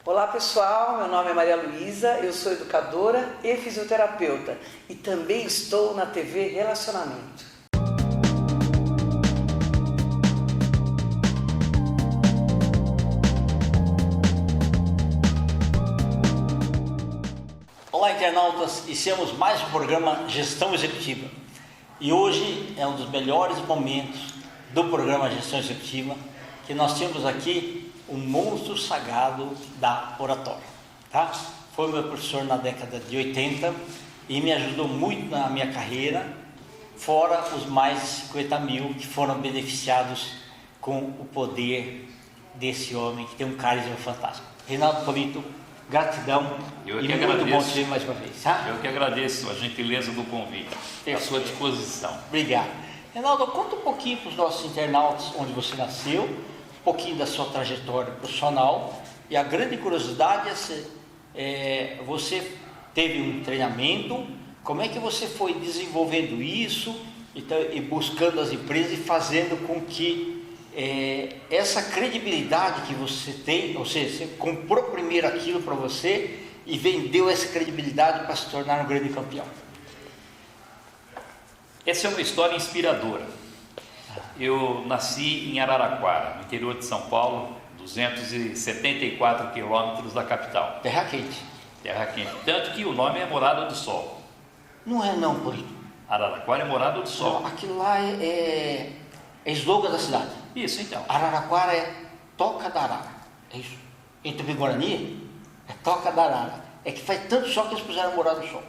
Olá pessoal, meu nome é Maria Luísa, eu sou educadora e fisioterapeuta e também estou na TV Relacionamento. Olá internautas, iniciamos mais um programa Gestão Executiva e hoje é um dos melhores momentos do programa Gestão Executiva, que nós temos aqui o monstro sagrado da oratória, tá? Foi meu professor na década de 80 e me ajudou muito na minha carreira, fora os mais de 50 mil que foram beneficiados com o poder desse homem que tem um carisma fantástico. Reinaldo Polito, gratidão e muito bom te ver mais uma vez. Tá? Eu que agradeço a gentileza do convite, à sua disposição. Obrigado. Reinaldo, conta um pouquinho para os nossos internautas onde você nasceu, um pouquinho da sua trajetória profissional, e a grande curiosidade é você teve um treinamento, como é que você foi desenvolvendo isso e buscando as empresas e fazendo com que essa credibilidade que você tem, ou seja, você comprou primeiro aquilo para você e vendeu essa credibilidade para se tornar um grande campeão. Essa é uma história inspiradora. Eu nasci em Araraquara, no interior de São Paulo, 274 quilômetros da capital. Terra quente. Terra quente. Tanto que o nome é Morada do Sol. Não é não, Polito. Araraquara é Morada do Sol. Não, aquilo lá é slogan da cidade. Isso, então. Araraquara é Toca da Arara. É isso. Em Tupi-Guarani é Toca da Arara. É que faz tanto sol que eles puseram Morada do Sol.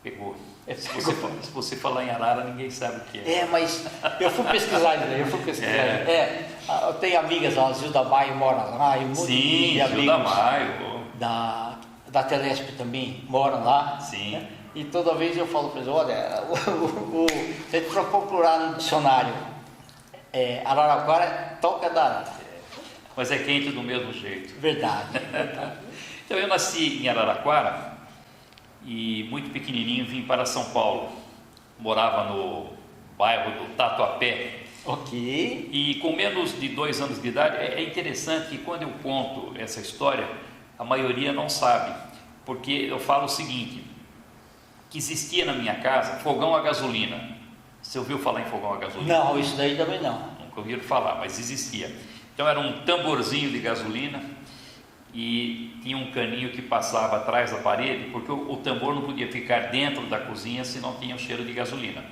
Pegou. Se você falar em Arara, ninguém sabe o que é. Mas eu fui pesquisar isso aí, eu tenho amigas, a Zilda Maio mora lá, e um monte de amigos. Zilda Maio. Da Telesp também moram lá. Sim. Né? E toda vez eu falo para eles, olha, se a gente for procurar no dicionário, Araraquara é Toca da Arara. Mas é quente do mesmo jeito. Verdade. Então eu nasci em Araraquara e muito pequenininho vim para São Paulo. Morava no bairro do Tatuapé. Ok. E com menos de 2 anos de idade, é interessante que quando eu conto essa história, a maioria não sabe, porque eu falo o seguinte, que existia na minha casa fogão a gasolina. Você ouviu falar em fogão a gasolina? Não, isso daí também não. Nunca ouviram falar, mas existia. Então era um tamborzinho de gasolina e tinha um caninho que passava atrás da parede, porque o tambor não podia ficar dentro da cozinha se não tinha o cheiro de gasolina.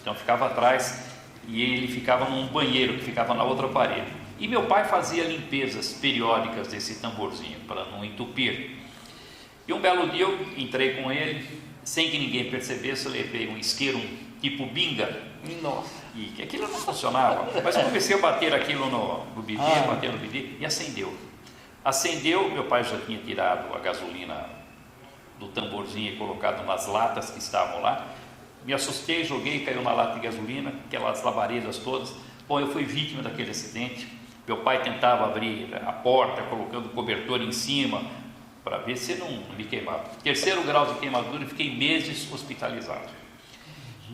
Então ficava atrás e ele ficava num banheiro que ficava na outra parede. E meu pai fazia limpezas periódicas desse tamborzinho para não entupir. E um belo dia eu entrei com ele, sem que ninguém percebesse, eu levei um isqueiro, um tipo binga. Nossa. E que aquilo não funcionava, mas eu comecei a bater aquilo no bidê, bater no bidê e acendeu. Acendeu, meu pai já tinha tirado a gasolina do tamborzinho e colocado nas latas que estavam lá. Me assustei, joguei, caiu na lata de gasolina, aquelas labaredas todas. Bom, eu fui vítima daquele acidente. Meu pai tentava abrir a porta, colocando o cobertor em cima, para ver se não me queimava. 3º grau de queimadura, e fiquei meses hospitalizado.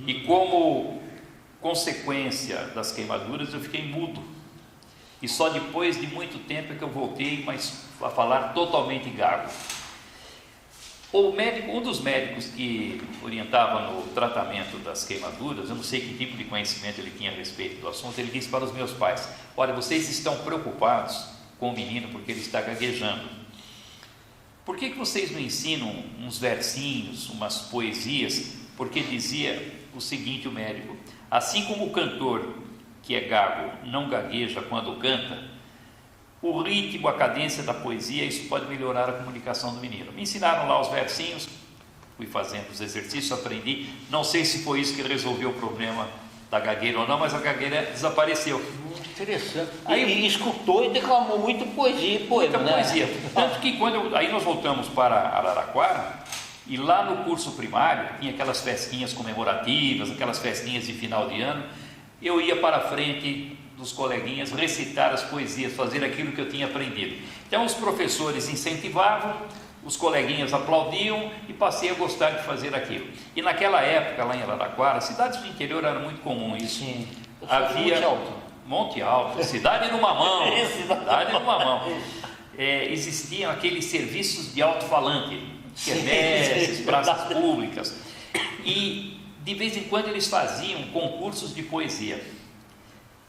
E como consequência das queimaduras, eu fiquei mudo. E só depois de muito tempo é que eu voltei a falar totalmente gago. Um dos médicos que orientava no tratamento das queimaduras, eu não sei que tipo de conhecimento ele tinha a respeito do assunto, ele disse para os meus pais, olha, vocês estão preocupados com o menino porque ele está gaguejando. Por que vocês não ensinam uns versinhos, umas poesias? Porque dizia o seguinte, o médico, assim como o cantor que é gago não gagueja quando canta, o ritmo, a cadência da poesia, isso pode melhorar a comunicação do menino. Me ensinaram lá os versinhos, fui fazendo os exercícios, aprendi, não sei se foi isso que resolveu o problema da gagueira ou não, mas a gagueira desapareceu. Muito interessante. Aí escutou e declamou muito poesia e poema, muita poesia. Tanto que aí nós voltamos para Araraquara, e lá no curso primário, tinha aquelas festinhas comemorativas, aquelas festinhas de final de ano, eu ia para a frente dos coleguinhas recitar as poesias, fazer aquilo que eu tinha aprendido. Então os professores incentivavam, os coleguinhas aplaudiam e passei a gostar de fazer aquilo. E naquela época, lá em Araraquara, cidades do interior era muito comum isso. Sim. Havia Monte Alto, cidade numa mão, cidade numa mão. existiam aqueles serviços de alto-falante, quermesses, praças públicas, e de vez em quando eles faziam concursos de poesia.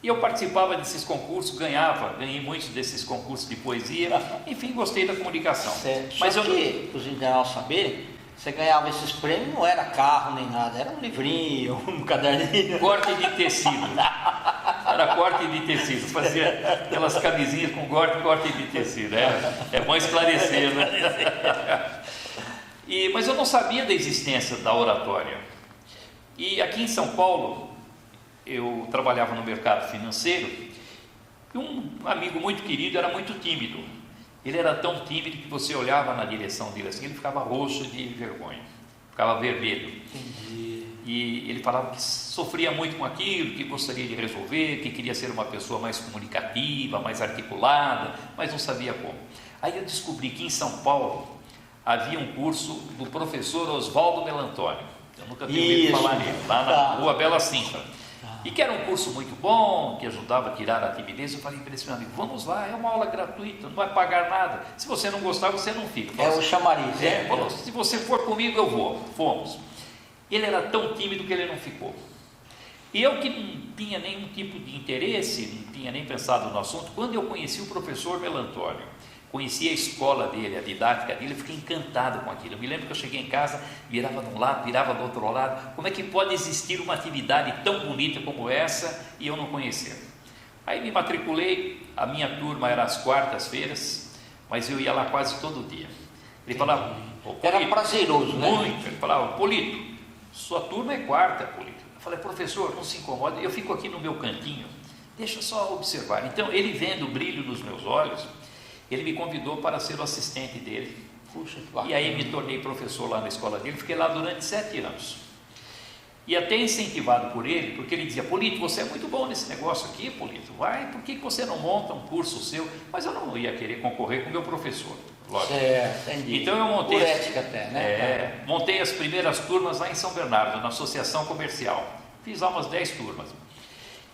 E eu participava desses concursos, ganhei muitos desses concursos de poesia, enfim, gostei da comunicação. Certo. Mas Só que, para os internautas saberem, você ganhava esses prêmios, não era carro nem nada, era um livrinho, um caderninho. Corte de tecido. Era corte de tecido. Fazia aquelas camisinhas com corte de tecido. É bom esclarecer, né? Mas eu não sabia da existência da oratória. E aqui em São Paulo, eu trabalhava no mercado financeiro e um amigo muito querido era muito tímido. Ele era tão tímido que você olhava na direção dele assim, ele ficava roxo de vergonha, ficava vermelho. Entendi. E ele falava que sofria muito com aquilo, que gostaria de resolver, que queria ser uma pessoa mais comunicativa, mais articulada, mas não sabia como. Aí eu descobri que em São Paulo havia um curso do professor Oswaldo Melantônio. Eu nunca tinha ouvido falar nele, lá na Rua Bela Sintra. E que era um curso muito bom, que ajudava a tirar a timidez. Eu falei para esse meu amigo, vamos lá, é uma aula gratuita, não vai pagar nada. Se você não gostar, você não fica. É o chamariz. Falou, se você for comigo, eu vou. Fomos. Ele era tão tímido que ele não ficou. E eu que não tinha nenhum tipo de interesse, não tinha nem pensado no assunto, quando eu conheci o professor Melantônio, conheci a escola dele, a didática dele, eu fiquei encantado com aquilo. Eu me lembro que eu cheguei em casa, virava de um lado, virava do outro lado. Como é que pode existir uma atividade tão bonita como essa e eu não conhecer? Aí me matriculei, a minha turma era às quartas-feiras, mas eu ia lá quase todo dia. Ele falava, era prazeroso, né? Muito. Ele falava, Polito, sua turma é quarta, Polito. Eu falei, professor, não se incomode, eu fico aqui no meu cantinho, deixa só observar. Então, ele vendo o brilho nos meus olhos, ele me convidou para ser o assistente dele. Puxa, que bacana. E aí me tornei professor lá na escola dele, fiquei lá durante 7 anos. E até incentivado por ele, porque ele dizia, Polito, você é muito bom nesse negócio aqui, Polito, vai, por que você não monta um curso seu? Mas eu não ia querer concorrer com o meu professor, lógico. Entendi. Então eu montei, por ética até, né? Montei as primeiras turmas lá em São Bernardo, na Associação Comercial. Fiz lá umas 10 turmas.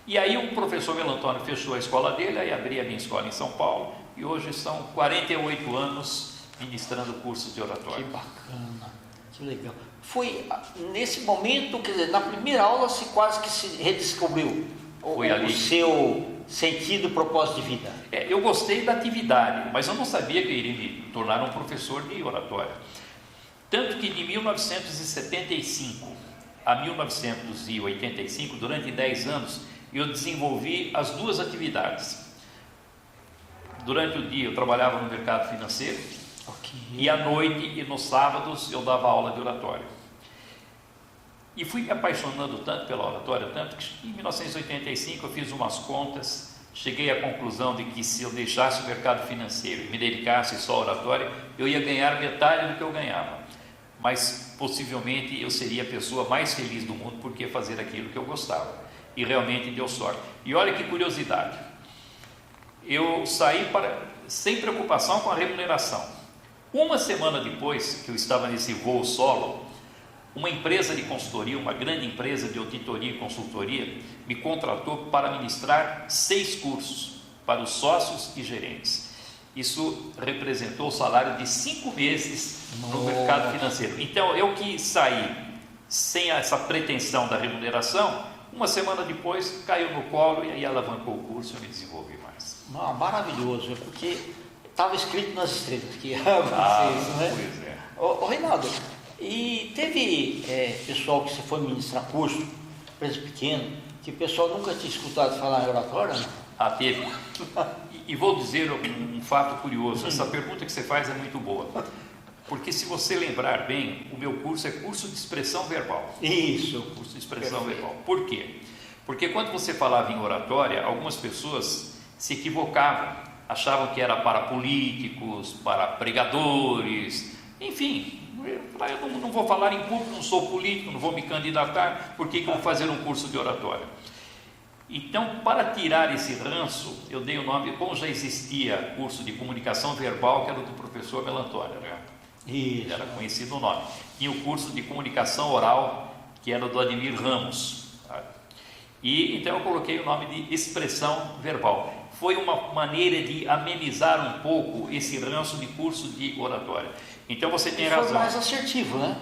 E aí o professor Melantônio fechou a escola dele, aí abri a minha escola em São Paulo, e hoje são 48 anos ministrando cursos de oratório. Que bacana, que legal. Foi nesse momento, quer dizer, na primeira aula se quase que se redescobriu o seu sentido, propósito de vida. Eu gostei da atividade, mas eu não sabia que eu iria me tornar um professor de oratória. Tanto que de 1975 a 1985, durante 10 anos, eu desenvolvi as duas atividades. Durante o dia eu trabalhava no mercado financeiro, e à noite e nos sábados eu dava aula de oratório. E fui me apaixonando tanto pela oratória, tanto que em 1985 eu fiz umas contas, cheguei à conclusão de que se eu deixasse o mercado financeiro e me dedicasse só à oratória, eu ia ganhar metade do que eu ganhava. Mas possivelmente eu seria a pessoa mais feliz do mundo porque ia fazer aquilo que eu gostava. E realmente deu sorte. E olha que curiosidade, eu saí sem preocupação com a remuneração. Uma semana depois que eu estava nesse voo solo, uma empresa de consultoria, uma grande empresa de auditoria e consultoria, me contratou para ministrar 6 cursos para os sócios e gerentes. Isso representou o salário de 5 meses no mercado financeiro. Então, eu que saí sem essa pretensão da remuneração, uma semana depois caiu no colo e aí alavancou o curso e eu me desenvolvi mais. Maravilhoso, porque estava escrito nas estrelas que ia acontecer isso, né? Pois é. Ô, Reinaldo, e teve pessoal que você foi ministrar curso, empresa pequena, que o pessoal nunca tinha escutado falar em oratória, né? Teve. E vou dizer um fato curioso, essa pergunta que você faz é muito boa. Porque se você lembrar bem, o meu curso é curso de expressão verbal. Isso. Curso de expressão verbal. Por quê? Porque quando você falava em oratória, algumas pessoas se equivocavam, achavam que era para políticos, para pregadores, enfim. Eu não vou falar em público, não sou político, não vou me candidatar, por que eu vou fazer um curso de oratória? Então, para tirar esse ranço, eu dei o nome, como já existia curso de comunicação verbal, que era do professor Melantônio, né? Isso. Era conhecido o nome. Tinha o curso de comunicação oral, que era do Ademir Ramos. Tá? E então eu coloquei o nome de expressão verbal. foi uma maneira de amenizar um pouco esse ranço de curso de oratória. Então você tem razão. Foi mais assertivo, né?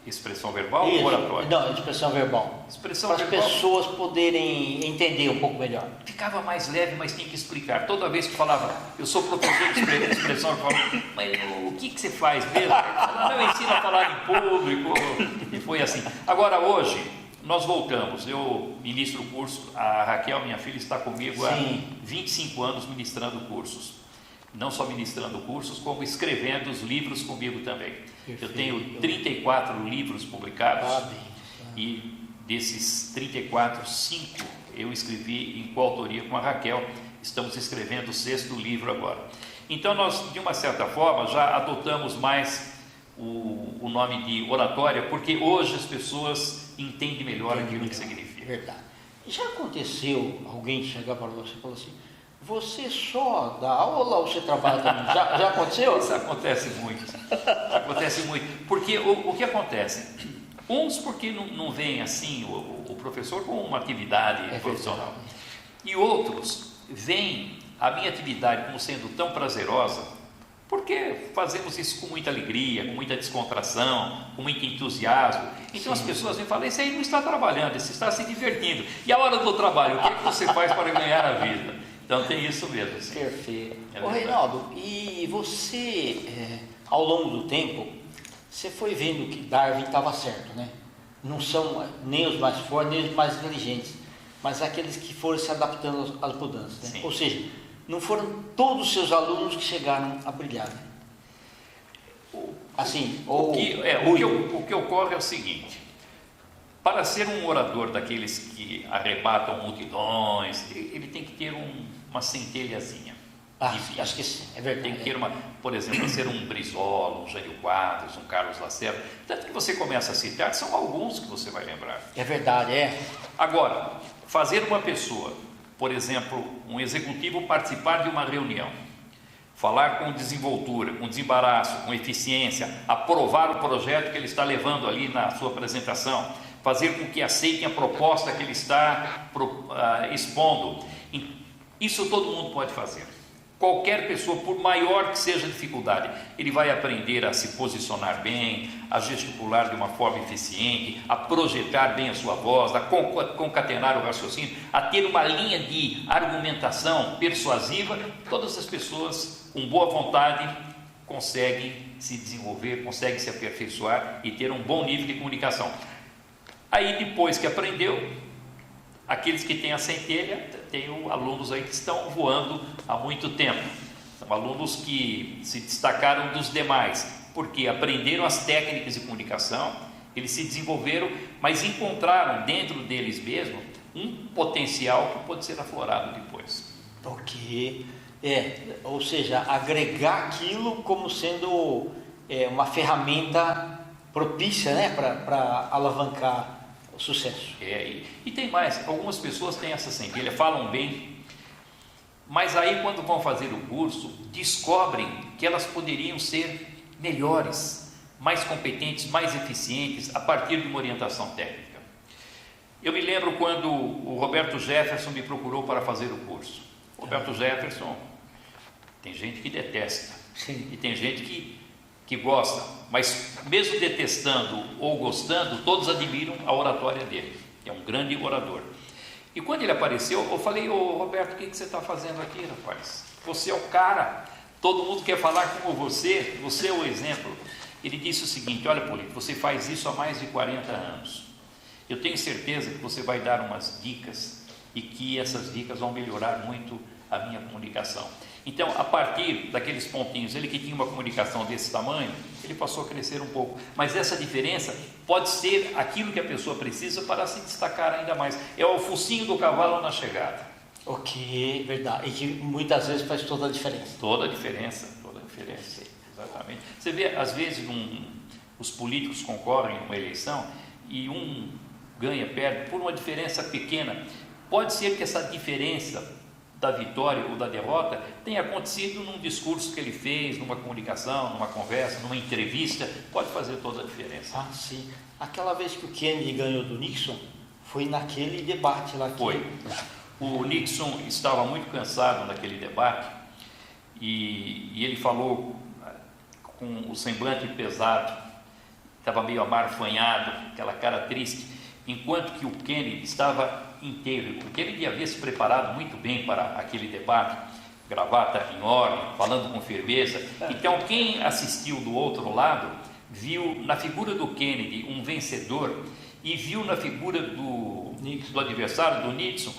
Expressão verbal ou oratória? Não, expressão verbal. Expressão para verbal. as pessoas poderem entender um pouco melhor. Ficava mais leve, mas tinha que explicar. Toda vez que falava, eu sou professor de expressão, eu falava, mas o que você faz mesmo? Não, eu ensino a falar em público. E foi assim. Agora, hoje, nós voltamos. Eu ministro o curso, a Raquel, minha filha, está comigo há 25 anos ministrando cursos. Não só ministrando cursos, como escrevendo os livros comigo também. Perfeito. Eu tenho 34 livros publicados e desses 34, 5 eu escrevi em coautoria com a Raquel. Estamos escrevendo o 6º livro agora. Então nós, de uma certa forma, já adotamos mais o nome de oratória, porque hoje as pessoas entendem melhor aquilo que significa. Verdade. Já aconteceu alguém chegar para você e falar assim, você só dá aula ou você trabalha também? Já aconteceu? Isso acontece muito. Acontece muito. Porque o que acontece? Uns porque não veem assim o professor como uma atividade profissional. E outros veem a minha atividade como sendo tão prazerosa, porque fazemos isso com muita alegria, com muita descontração, com muito entusiasmo. Então as pessoas me falam, esse aí não está trabalhando, esse está se divertindo. E a hora do trabalho, o que é que você faz para ganhar a vida? Então tem isso mesmo. Assim. Perfeito. Ô Reinaldo, e você, ao longo do tempo, você foi vendo que Darwin estava certo, né? Não são nem os mais fortes, nem os mais inteligentes, mas aqueles que foram se adaptando às mudanças, né? Ou seja, não foram todos os seus alunos que chegaram a brilhar, né? Assim, o que ocorre é o seguinte: para ser um orador daqueles que arrebatam multidões, ele tem que ter uma centelhazinha. Acho que sim, é verdade. Tem que ter por exemplo, ser um Brizola, um Jânio Quadros, um Carlos Lacerda. Tanto que você começa a citar, são alguns que você vai lembrar. É verdade, é. Agora, fazer uma pessoa, por exemplo, um executivo participar de uma reunião, falar com desenvoltura, com desembaraço, com eficiência, aprovar o projeto que ele está levando ali na sua apresentação, fazer com que aceitem a proposta que ele está expondo. Isso todo mundo pode fazer. Qualquer pessoa, por maior que seja a dificuldade, ele vai aprender a se posicionar bem, a gesticular de uma forma eficiente, a projetar bem a sua voz, a concatenar o raciocínio, a ter uma linha de argumentação persuasiva. Todas as pessoas com boa vontade conseguem se desenvolver, conseguem se aperfeiçoar e ter um bom nível de comunicação. Aí depois que aprendeu, aqueles que têm a centelha, tem alunos aí que estão voando há muito tempo. São alunos que se destacaram dos demais, porque aprenderam as técnicas de comunicação, eles se desenvolveram, mas encontraram dentro deles mesmos um potencial que pode ser aflorado depois. Ok. Ou seja, agregar aquilo como sendo uma ferramenta propícia, né, para alavancar o sucesso. E tem mais, algumas pessoas têm essa centelha, falam bem, mas aí quando vão fazer o curso, descobrem que elas poderiam ser melhores, mais competentes, mais eficientes, a partir de uma orientação técnica. Eu me lembro quando o Roberto Jefferson me procurou para fazer o curso. O Roberto Jefferson, tem gente que detesta, e tem gente que gosta, mas mesmo detestando ou gostando, todos admiram a oratória dele, é um grande orador. E quando ele apareceu, eu falei, ô Roberto, o que você está fazendo aqui, rapaz? Você é o cara, todo mundo quer falar como você é o exemplo. Ele disse o seguinte, olha Polito, você faz isso há mais de 40 anos, eu tenho certeza que você vai dar umas dicas e que essas dicas vão melhorar muito a minha comunicação. Então, a partir daqueles pontinhos, ele que tinha uma comunicação desse tamanho, ele passou a crescer um pouco. Mas essa diferença pode ser aquilo que a pessoa precisa para se destacar ainda mais. É o focinho do cavalo na chegada. Ok, verdade. E que muitas vezes faz toda a diferença. Toda a diferença, exatamente. Você vê, às vezes, os políticos concorrem em uma eleição e um ganha, perde, por uma diferença pequena. Pode ser que essa diferença da vitória ou da derrota tenha acontecido num discurso que ele fez, numa comunicação, numa conversa, numa entrevista, pode fazer toda a diferença. Ah, sim. Aquela vez que o Kennedy ganhou do Nixon, foi naquele debate lá que... Foi. O Nixon estava muito cansado naquele debate e ele falou com o semblante pesado, estava meio amarfanhado, aquela cara triste, enquanto que o Kennedy estava inteiro, porque ele havia se preparado muito bem para aquele debate, gravata em ordem, falando com firmeza. Então, quem assistiu do outro lado viu na figura do Kennedy um vencedor e viu na figura do adversário, do Nixon,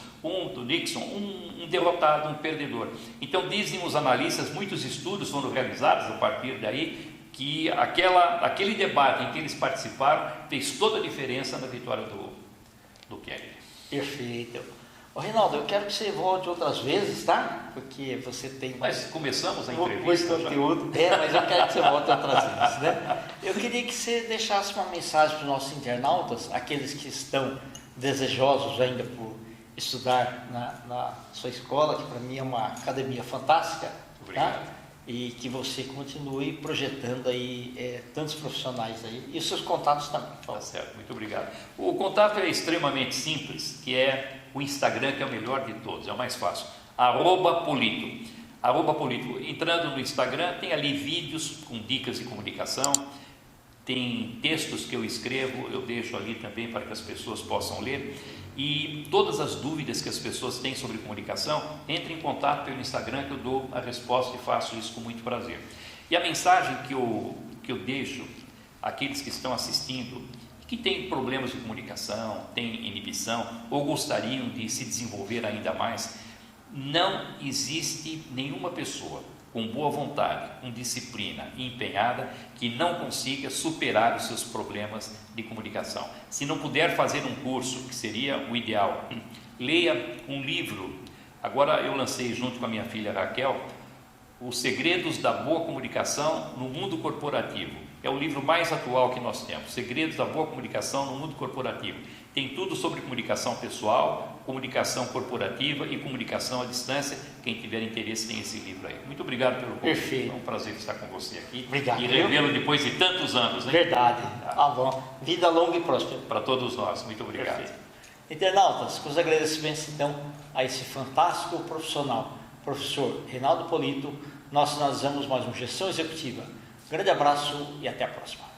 um derrotado, um perdedor. Então, dizem os analistas, muitos estudos foram realizados a partir daí, que aquele debate em que eles participaram fez toda a diferença na vitória do Kennedy. Perfeito. Ô, Reinaldo, eu quero que você volte outras vezes, tá? Porque você tem... Mas começamos a entrevista. Muito conteúdo. Mas eu quero que você volte outras vezes, né? Eu queria que você deixasse uma mensagem para os nossos internautas, aqueles que estão desejosos ainda por estudar na sua escola, que para mim é uma academia fantástica. Obrigado. Tá? E que você continue projetando aí tantos profissionais aí, e os seus contatos também. Tá certo, muito obrigado. O contato é extremamente simples, que é o Instagram, que é o melhor de todos, é o mais fácil, @Polito. @Polito. Entrando no Instagram, tem ali vídeos com dicas de comunicação, tem textos que eu escrevo, eu deixo ali também para que as pessoas possam ler, e todas as dúvidas que as pessoas têm sobre comunicação, entre em contato pelo Instagram, que eu dou a resposta e faço isso com muito prazer. E a mensagem que eu deixo àqueles que estão assistindo, que têm problemas de comunicação, têm inibição, ou gostariam de se desenvolver ainda mais, não existe nenhuma pessoa com boa vontade, com disciplina e empenhada, que não consiga superar os seus problemas de comunicação. Se não puder fazer um curso, que seria o ideal, leia um livro. Agora eu lancei junto com a minha filha Raquel, Os Segredos da Boa Comunicação no Mundo Corporativo. É o livro mais atual que nós temos, Segredos da Boa Comunicação no Mundo Corporativo. Tem tudo sobre comunicação pessoal, comunicação corporativa e comunicação à distância. Quem tiver interesse tem esse livro aí. Muito obrigado pelo convite. Perfeito. É um prazer estar com você aqui. Obrigado. E revê-lo depois de tantos anos, né? Verdade. Tá bom. Vida longa e próspera. Para todos nós. Muito obrigado. Perfeito. Internautas, com os agradecimentos então a esse fantástico profissional, professor Reinaldo Polito, nós finalizamos mais um Gestão Executiva. Grande abraço e até a próxima.